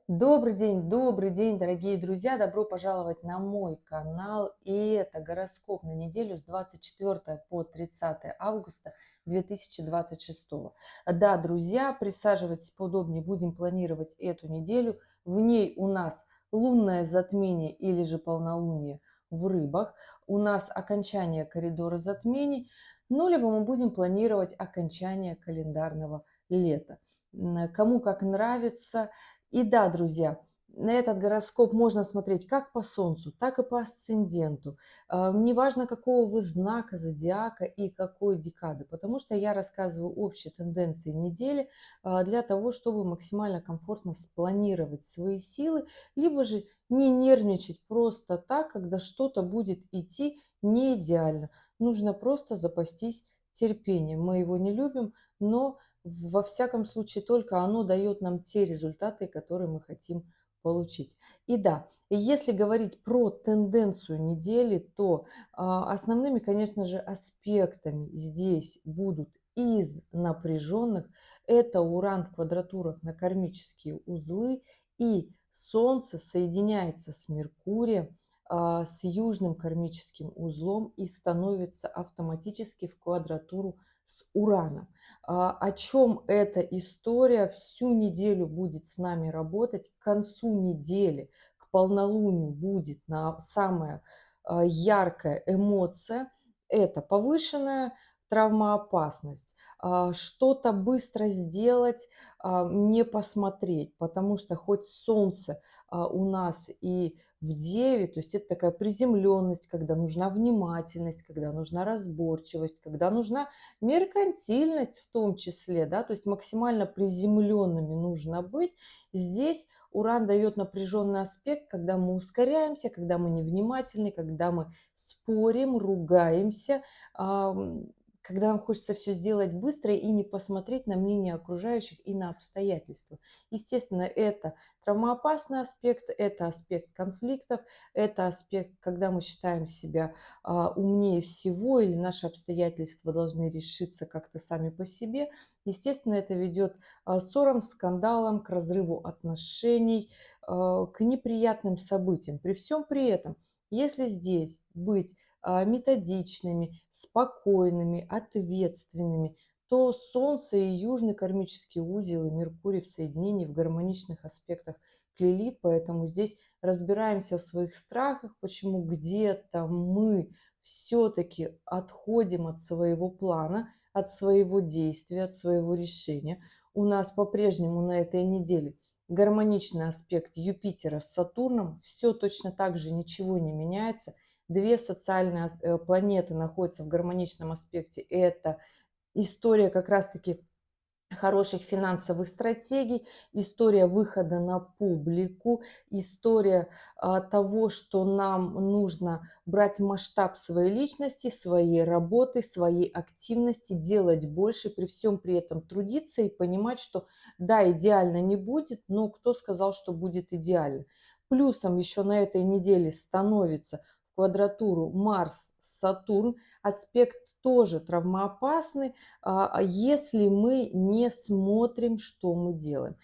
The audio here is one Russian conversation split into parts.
Добрый день, дорогие друзья! Добро пожаловать на мой канал. И это гороскоп на неделю с 24 по 30 августа 2026. Да, друзья, присаживайтесь поудобнее, будем планировать эту неделю. В ней у нас лунное затмение или же полнолуние в рыбах. У нас окончание коридора затмений. Ну, либо мы будем планировать окончание календарного лета. Кому как нравится. И да, друзья, на этот гороскоп можно смотреть как по Солнцу, так и по асценденту. Неважно, какого вы знака зодиака и какой декады, потому что я рассказываю общие тенденции недели для того, чтобы максимально комфортно спланировать свои силы, либо же не нервничать просто так, когда что-то будет идти не идеально. Нужно просто запастись терпением. Мы его не любим, но во всяком случае, только оно дает нам те результаты, которые мы хотим получить. И да, если говорить про тенденцию недели, то основными, конечно же, аспектами здесь будут из напряженных. Это Уран в квадратурах на кармические узлы, и Солнце соединяется с Меркурием, с южным кармическим узлом и становится автоматически в квадратуру с Ураном. О чем эта история всю неделю будет с нами работать. К концу недели, к полнолунию будет самая яркая эмоция. Это повышенная травмоопасность. Что-то быстро сделать, не посмотреть, потому что хоть солнце у нас и в Деве, то есть это такая приземленность, когда нужна внимательность, когда нужна разборчивость, когда нужна меркантильность в том числе, да, то есть максимально приземленными нужно быть. Здесь Уран дает напряженный аспект, когда мы ускоряемся, когда мы невнимательны, когда мы спорим, ругаемся, когда нам хочется все сделать быстро и не посмотреть на мнение окружающих и на обстоятельства. Естественно, это травмоопасный аспект, это аспект конфликтов, это аспект, когда мы считаем себя умнее всего или наши обстоятельства должны решиться как-то сами по себе. Естественно, это ведет к ссорам, скандалам, к разрыву отношений, к неприятным событиям. При всем при этом, если здесь быть методичными, спокойными, ответственными, то Солнце и южный кармический узел и Меркурий в соединении в гармоничных аспектах к Лилит, поэтому здесь разбираемся в своих страхах, почему где-то мы все-таки отходим от своего плана, от своего действия, от своего решения. У нас по-прежнему на этой неделе гармоничный аспект Юпитера с Сатурном, все точно так же, ничего не меняется. Две социальные планеты находятся в гармоничном аспекте. Это история как раз-таки хороших финансовых стратегий, история выхода на публику, история того, что нам нужно брать масштаб своей личности, своей работы, своей активности, делать больше, при всем при этом трудиться и понимать, что да, идеально не будет, но кто сказал, что будет идеально. Плюсом еще на этой неделе становится в квадратуру Марс-Сатурн, аспект тоже травмоопасный, если мы не смотрим, что мы делаем.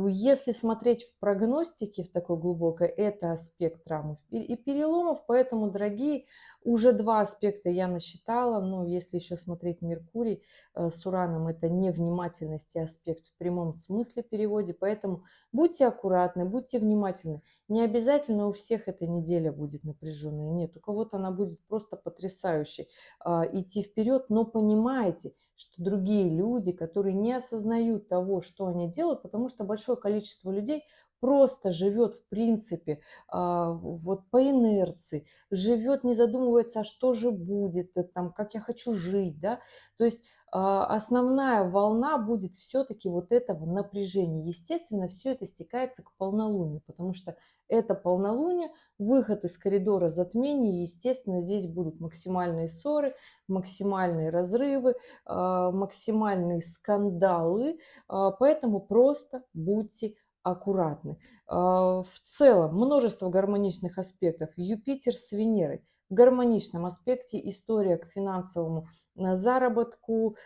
Если смотреть в прогностике, в такой глубокой, это аспект травм и переломов, поэтому, дорогие, уже два аспекта я насчитала, но если еще смотреть Меркурий с Ураном, это невнимательность и аспект в прямом смысле переводе, поэтому будьте аккуратны, будьте внимательны. Не обязательно у всех эта неделя будет напряженная, нет, у кого-то она будет просто потрясающей, идти вперед, но понимайте, что другие люди, которые не осознают того, что они делают, потому что большое количество людей просто живет в принципе вот по инерции, живет, не задумывается, а что же будет, там, как я хочу жить, да, то есть основная волна будет все-таки вот этого напряжения. Естественно, все это стекается к полнолунию, потому что это полнолуние, выход из коридора затмений, естественно, здесь будут максимальные ссоры, максимальные разрывы, максимальные скандалы, поэтому просто будьте аккуратны. В целом множество гармоничных аспектов. Юпитер с Венерой в гармоничном аспекте, история к финансовому заработку,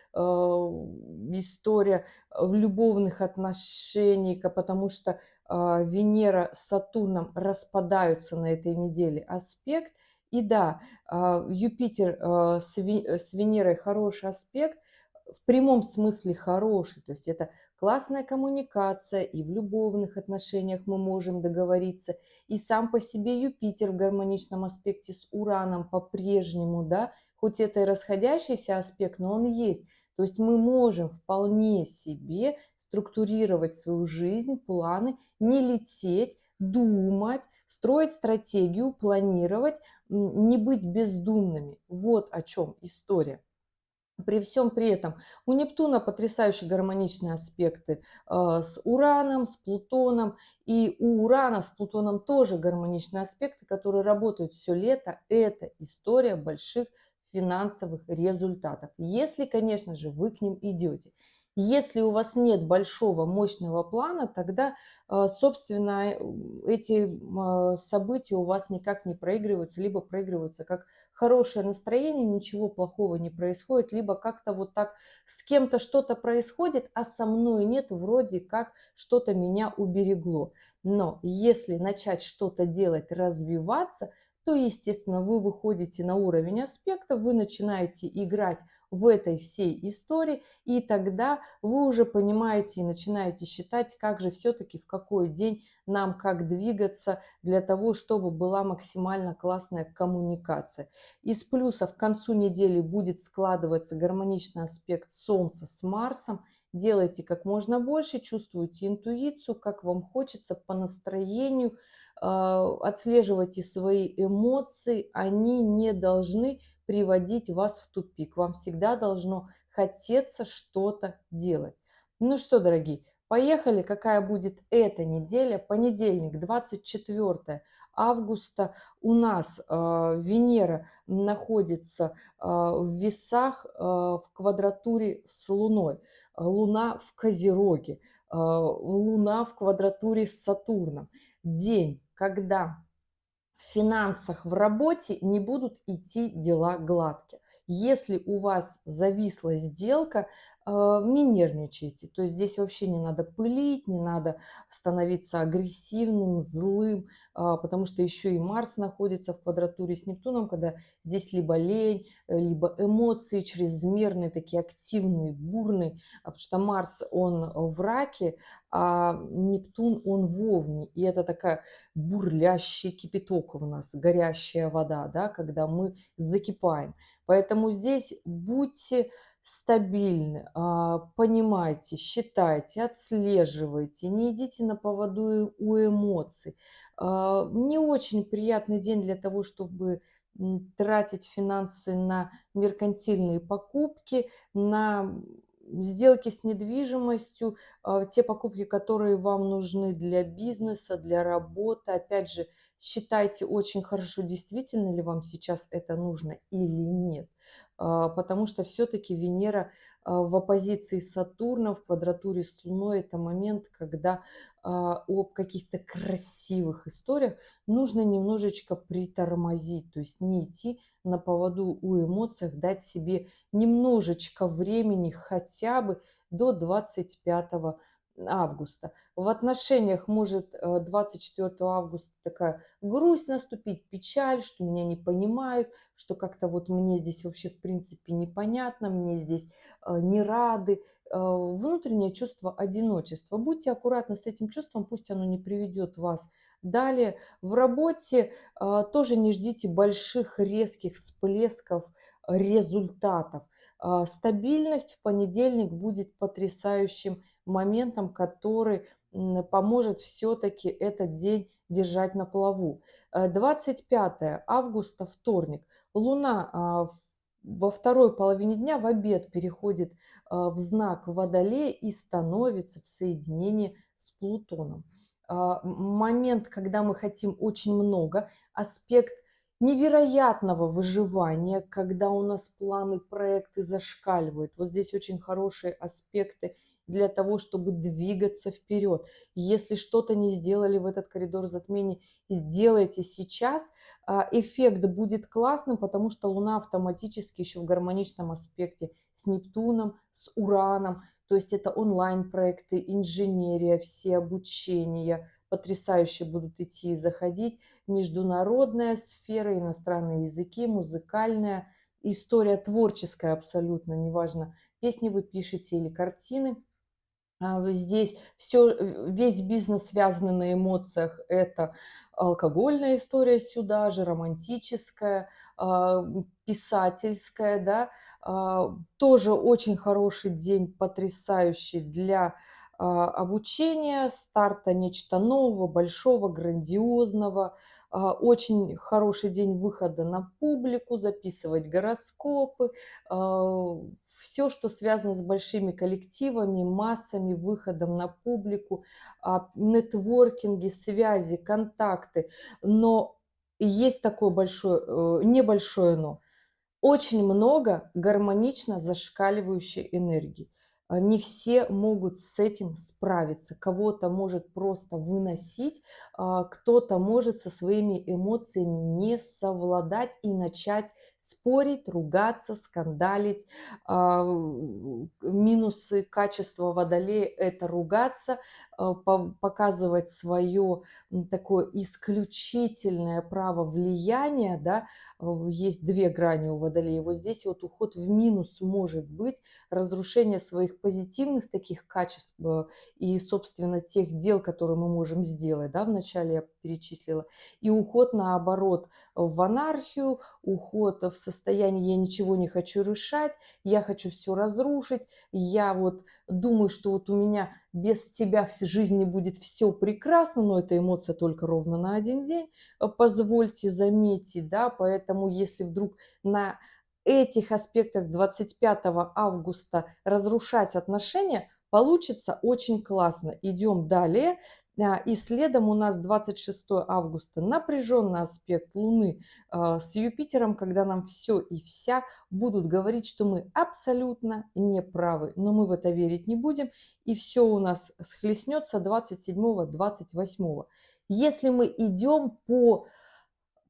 история в любовных отношениях, потому что Венера с Сатурном распадаются на этой неделе аспект. И да, Юпитер с Венерой хороший аспект, в прямом смысле хороший, то есть это классная коммуникация, и в любовных отношениях мы можем договориться, и сам по себе Юпитер в гармоничном аспекте с Ураном по-прежнему, да, хоть это и расходящийся аспект, но он есть. То есть мы можем вполне себе структурировать свою жизнь, планы, не лететь, думать, строить стратегию, планировать, не быть бездумными. Вот о чем история. При всем при этом у Нептуна потрясающе гармоничные аспекты с Ураном, с Плутоном. И у Урана с Плутоном тоже гармоничные аспекты, которые работают все лето. Это история больших финансовых результатов. Если, конечно же, вы к ним идете. Если у вас нет большого, мощного плана, тогда, собственно, эти события у вас никак не проигрываются, либо проигрываются как хорошее настроение, ничего плохого не происходит, либо как-то вот так с кем-то что-то происходит, а со мной нет, вроде как что-то меня уберегло. Но если начать что-то делать, развиваться, то, естественно, вы выходите на уровень аспекта, вы начинаете играть в этой всей истории, и тогда вы уже понимаете и начинаете считать, как же все-таки в какой день нам как двигаться для того, чтобы была максимально классная коммуникация. Из плюсов к концу недели будет складываться гармоничный аспект Солнца с Марсом. Делайте как можно больше, чувствуйте интуицию, как вам хочется, по настроению. Отслеживайте свои эмоции, они не должны приводить вас в тупик. Вам всегда должно хотеться что-то делать. Ну что, дорогие, поехали, какая будет эта неделя. Понедельник, 24 августа. У нас Венера находится в весах в квадратуре с Луной. Луна в Козероге. Луна в квадратуре с Сатурном. День, когда в финансах, в работе не будут идти дела гладко. Если у вас зависла сделка, не нервничайте. То есть здесь вообще не надо пылить, не надо становиться агрессивным, злым, потому что еще и Марс находится в квадратуре с Нептуном, когда здесь либо лень, либо эмоции чрезмерные, такие активные, бурные, потому что Марс, он в раке, а Нептун, он в Овне. И это такая бурлящий кипяток у нас, горящая вода, да, когда мы закипаем. Поэтому здесь будьте стабильны, понимайте, считайте, отслеживайте, не идите на поводу у эмоций. Не очень приятный день для того, чтобы тратить финансы на меркантильные покупки, на сделки с недвижимостью, те покупки, которые вам нужны для бизнеса, для работы. Опять же, считайте очень хорошо, действительно ли вам сейчас это нужно или нет. Потому что все-таки Венера в оппозиции с Сатурном, в квадратуре с Луной, это момент, когда об каких-то красивых историях нужно немножечко притормозить, то есть не идти на поводу у эмоций, дать себе немножечко времени хотя бы до 25 августа. В отношениях может 24 августа такая грусть наступить, печаль, что меня не понимают, что как-то вот мне здесь вообще в принципе непонятно, мне здесь не рады. Внутреннее чувство одиночества. Будьте аккуратны с этим чувством, пусть оно не приведет вас далее. В работе тоже не ждите больших резких всплесков результатов. Стабильность в понедельник будет потрясающим моментом, который поможет все-таки этот день держать на плаву. 25 августа, вторник. Луна во второй половине дня в обед переходит в знак Водолея и становится в соединении с Плутоном. Момент, когда мы хотим очень много, аспект невероятного выживания, когда у нас планы, проекты зашкаливают. Вот здесь очень хорошие аспекты для того, чтобы двигаться вперед. Если что-то не сделали в этот коридор затмений, сделайте сейчас. Эффект будет классным, потому что Луна автоматически еще в гармоничном аспекте с Нептуном, с Ураном. То есть это онлайн-проекты, инженерия, все обучения, потрясающе будут идти и заходить. Международная сфера, иностранные языки, музыкальная, история творческая абсолютно, неважно, песни вы пишете или картины. Вот здесь весь бизнес, связанный на эмоциях, это алкогольная история сюда же, романтическая, писательская, да. Тоже очень хороший день, потрясающий для обучения, старта нечто нового, большого, грандиозного. Очень хороший день выхода на публику, записывать гороскопы, все, что связано с большими коллективами, массами, выходом на публику, нетворкинги, связи, контакты. Но есть такое большое, небольшое но. Очень много гармонично зашкаливающей энергии. Не все могут с этим справиться. Кого-то может просто выносить, кто-то может со своими эмоциями не совладать и начать спорить, ругаться, скандалить. Минусы качества водолея – это ругаться, показывать свое такое исключительное право влияния, да. Есть две грани у водолея. Вот здесь вот уход в минус может быть, разрушение своих позитивных таких качеств и, собственно, тех дел, которые мы можем сделать, да, вначале я перечислила, и уход, наоборот, в анархию, уход в состояние «я ничего не хочу решать», «я хочу все разрушить», «я вот думаю, что вот у меня без тебя в жизни будет все прекрасно», но эта эмоция только ровно на один день, позвольте заметить, да, поэтому если вдруг на этих аспектах 25 августа разрушать отношения, получится очень классно. Идем далее. И следом у нас 26 августа напряженный аспект Луны с Юпитером, когда нам все и вся будут говорить, что мы абсолютно неправы. Но мы в это верить не будем, и все у нас схлестнется 27-28. Если мы идем по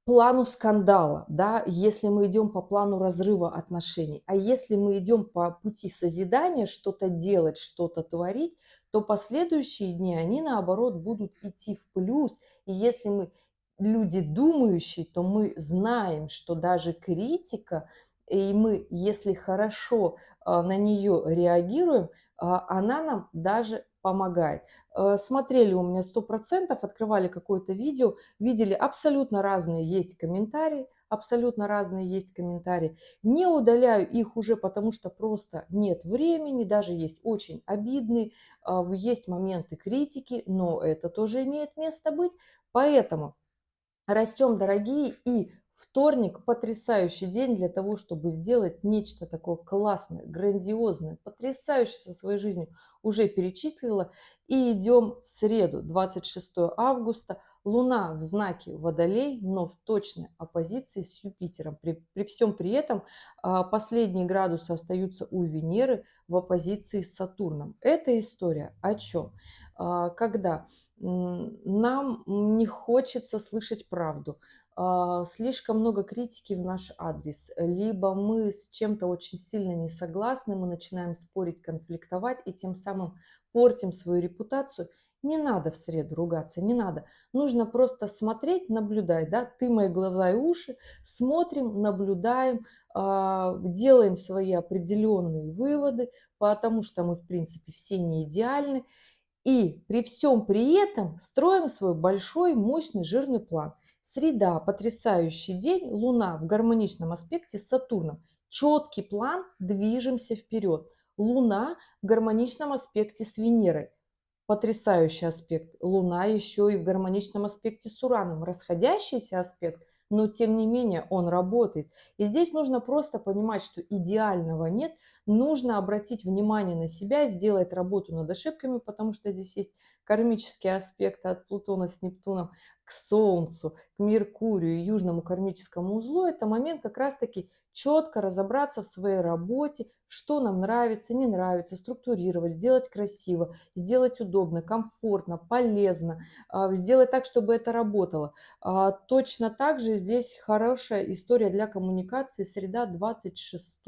плану скандала, да, если мы идем по плану разрыва отношений, а если мы идем по пути созидания, что-то делать, что-то творить, то последующие дни, они наоборот будут идти в плюс. И если мы люди думающие, то мы знаем, что даже критика, и мы, если хорошо на нее реагируем, она нам даже помогает. Смотрели у меня 100%, открывали какое-то видео, видели абсолютно разные есть комментарии, абсолютно разные есть комментарии. Не удаляю их уже, потому что просто нет времени, даже есть очень обидные, есть моменты критики, но это тоже имеет место быть. Поэтому растем, дорогие, и вторник – потрясающий день для того, чтобы сделать нечто такое классное, грандиозное, потрясающее со своей жизнью. Уже перечислила. И идем в среду, 26 августа. Луна в знаке Водолей, но в точной оппозиции с Юпитером. При всем при этом последние градусы остаются у Венеры в оппозиции с Сатурном. Эта история о чем? Когда нам не хочется слышать правду, слишком много критики в наш адрес, либо мы с чем-то очень сильно не согласны, мы начинаем спорить, конфликтовать и тем самым портим свою репутацию. Не надо в среду ругаться, не надо. Нужно просто смотреть, наблюдать, да, ты мои глаза и уши, смотрим, наблюдаем, делаем свои определенные выводы, потому что мы, в принципе, все не идеальны. И при всем при этом строим свой большой, мощный, жирный план. Среда – потрясающий день, Луна в гармоничном аспекте с Сатурном. Четкий план, движемся вперед. Луна в гармоничном аспекте с Венерой. Потрясающий аспект. Луна еще и в гармоничном аспекте с Ураном. Расходящийся аспект, но тем не менее он работает. И здесь нужно просто понимать, что идеального нет. Нужно обратить внимание на себя, сделать работу над ошибками, потому что здесь есть кармические аспекты от Плутона с Нептуном к Солнцу, к Меркурию, южному кармическому узлу. Это момент как раз-таки четко разобраться в своей работе, что нам нравится, не нравится, структурировать, сделать красиво, сделать удобно, комфортно, полезно, сделать так, чтобы это работало. Точно так же здесь хорошая история для коммуникации, среда 26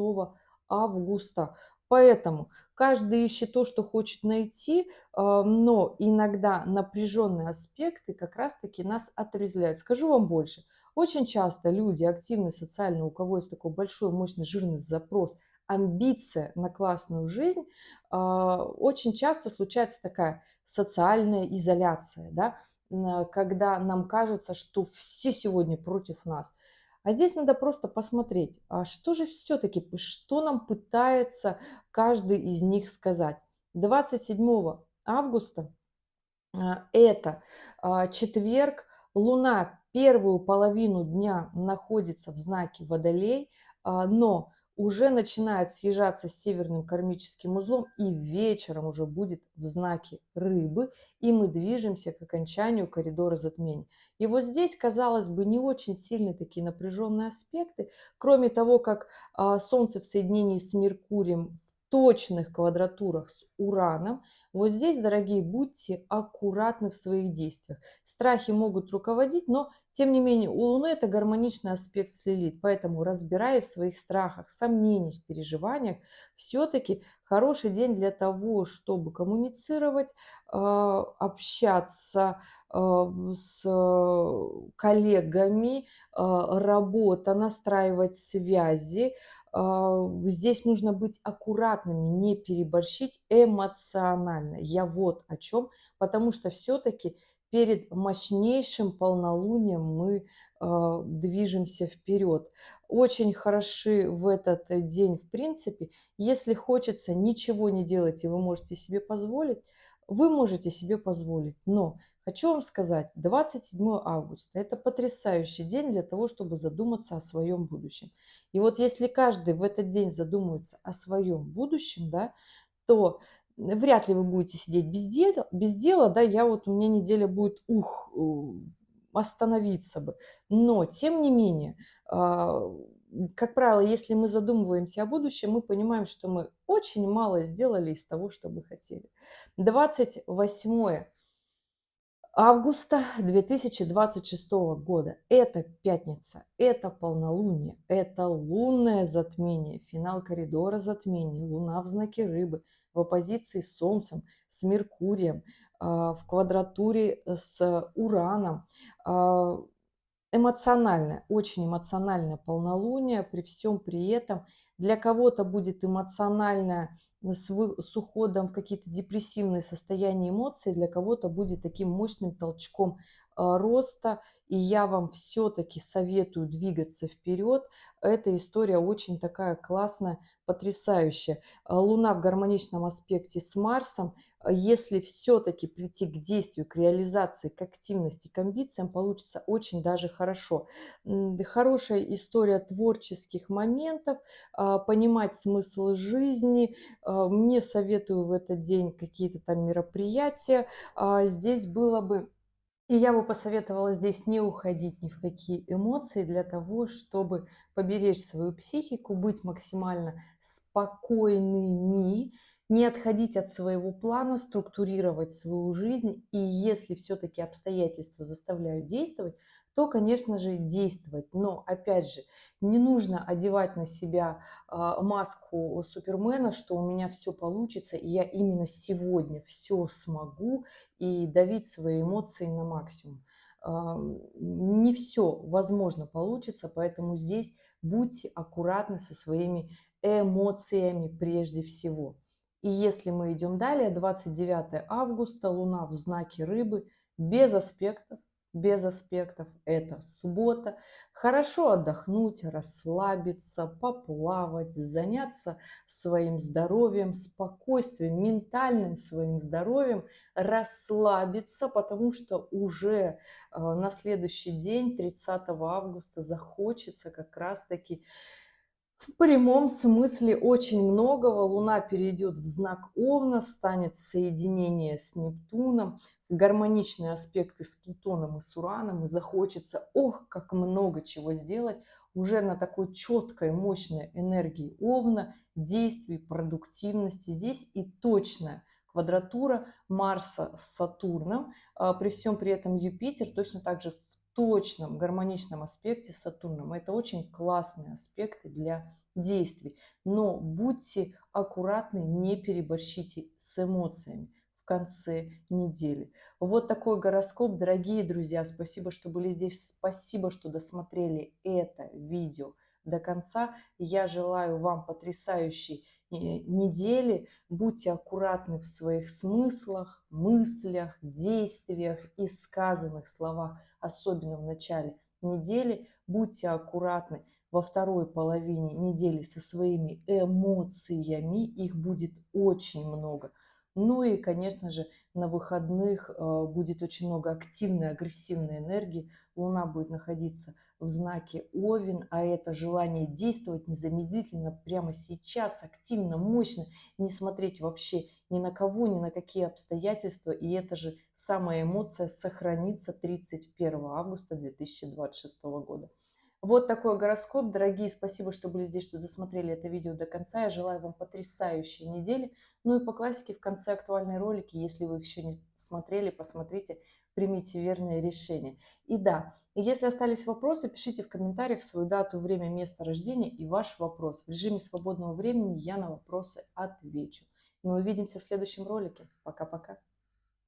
августа. Поэтому Каждый ищет то, что хочет найти, но иногда напряженные аспекты как раз-таки нас отрезвляют. Скажу вам больше. Очень часто люди активны социально, у кого есть такой большой, мощный, жирный запрос, амбиция на классную жизнь, очень часто случается такая социальная изоляция, да, когда нам кажется, что все сегодня против нас. А здесь надо просто посмотреть, а что же все-таки, что нам пытается каждый из них сказать. 27 августа это четверг, Луна первую половину дня находится в знаке Водолей, но уже начинает съезжаться с северным кармическим узлом и вечером уже будет в знаке Рыбы, и мы движемся к окончанию коридора затмений. И вот здесь, казалось бы, не очень сильные такие напряженные аспекты, кроме того, как Солнце в соединении с Меркурием в точных квадратурах с Ураном. Вот здесь, дорогие, будьте аккуратны в своих действиях. Страхи могут руководить, но, тем не менее, у Луны это гармоничный аспект с Лилит. Поэтому, разбираясь в своих страхах, сомнениях, переживаниях, все-таки хороший день для того, чтобы коммуницировать, общаться с коллегами, работа, настраивать связи. Здесь нужно быть аккуратными, не переборщить эмоционально. Я вот о чем, потому что все-таки перед мощнейшим полнолунием мы движемся вперед. Очень хороши в этот день, в принципе, если хочется ничего не делать, и вы можете себе позволить, вы можете себе позволить. Но хочу вам сказать, 27 августа – это потрясающий день для того, чтобы задуматься о своем будущем. И вот если каждый в этот день задумается о своем будущем, да, то вряд ли вы будете сидеть без дела, да, у меня неделя будет, остановиться бы. Но, тем не менее, как правило, если мы задумываемся о будущем, мы понимаем, что мы очень мало сделали из того, что мы хотели. 28 августа 2026 года. Это пятница, это полнолуние, это лунное затмение, финал коридора затмений, Луна в знаке Рыбы, в оппозиции с Солнцем, с Меркурием, в квадратуре с Ураном. А, Эмоциональное, очень эмоциональное полнолуние, при всем при этом для кого-то будет эмоциональное с уходом в какие-то депрессивные состояния эмоций, для кого-то будет таким мощным толчком роста, и я вам все-таки советую двигаться вперед. Эта история очень такая классная, потрясающая. Луна в гармоничном аспекте с Марсом. Если все-таки прийти к действию, к реализации, к активности, к амбициям, получится очень даже хорошо. Хорошая история творческих моментов, понимать смысл жизни. Мне советую в этот день какие-то там мероприятия. Здесь было бы и я бы посоветовала здесь не уходить ни в какие эмоции для того, чтобы поберечь свою психику, быть максимально спокойными, не отходить от своего плана, структурировать свою жизнь. И если все-таки обстоятельства заставляют действовать, то, конечно же, действовать. Но, опять же, не нужно одевать на себя маску Супермена, что у меня все получится, и я именно сегодня все смогу, и давить свои эмоции на максимум. Не все возможно получится, поэтому здесь будьте аккуратны со своими эмоциями прежде всего. И если мы идем далее, 29 августа, Луна в знаке Рыбы, без аспектов, без аспектов, это суббота. Хорошо отдохнуть, расслабиться, поплавать, заняться своим здоровьем, спокойствием, ментальным своим здоровьем, расслабиться, потому что уже на следующий день, 30 августа, захочется как раз-таки в прямом смысле очень многого. Луна перейдет в знак Овна, встанет в соединение с Нептуном, в гармоничные аспекты с Плутоном и с Ураном, и захочется, как много чего сделать уже на такой четкой, мощной энергии Овна, действий, продуктивности. Здесь и точная квадратура Марса с Сатурном, при всем при этом Юпитер точно так же в точном гармоничном аспекте с Сатурном. Это очень классные аспекты для действий. Но будьте аккуратны, не переборщите с эмоциями в конце недели. Вот такой гороскоп, дорогие друзья. Спасибо, что были здесь. Спасибо, что досмотрели это видео до конца. Я желаю вам потрясающей недели. Будьте аккуратны в своих смыслах, мыслях, действиях и сказанных словах, особенно в начале недели. Будьте аккуратны во второй половине недели со своими эмоциями. Их будет очень много. Ну и, конечно же, на выходных будет очень много активной, агрессивной энергии. Луна будет находиться в знаке Овен, а это желание действовать незамедлительно, прямо сейчас, активно, мощно, не смотреть вообще ни на кого, ни на какие обстоятельства. И эта же самая эмоция сохранится 31 августа 2026 года. Вот такой гороскоп. Дорогие, спасибо, что были здесь, что досмотрели это видео до конца. Я желаю вам потрясающей недели. Ну и по классике в конце актуальные ролики. Если вы их еще не смотрели, посмотрите, примите верные решения. И да, если остались вопросы, пишите в комментариях свою дату, время, место рождения и ваш вопрос. В режиме свободного времени я на вопросы отвечу. Мы увидимся в следующем ролике. Пока-пока.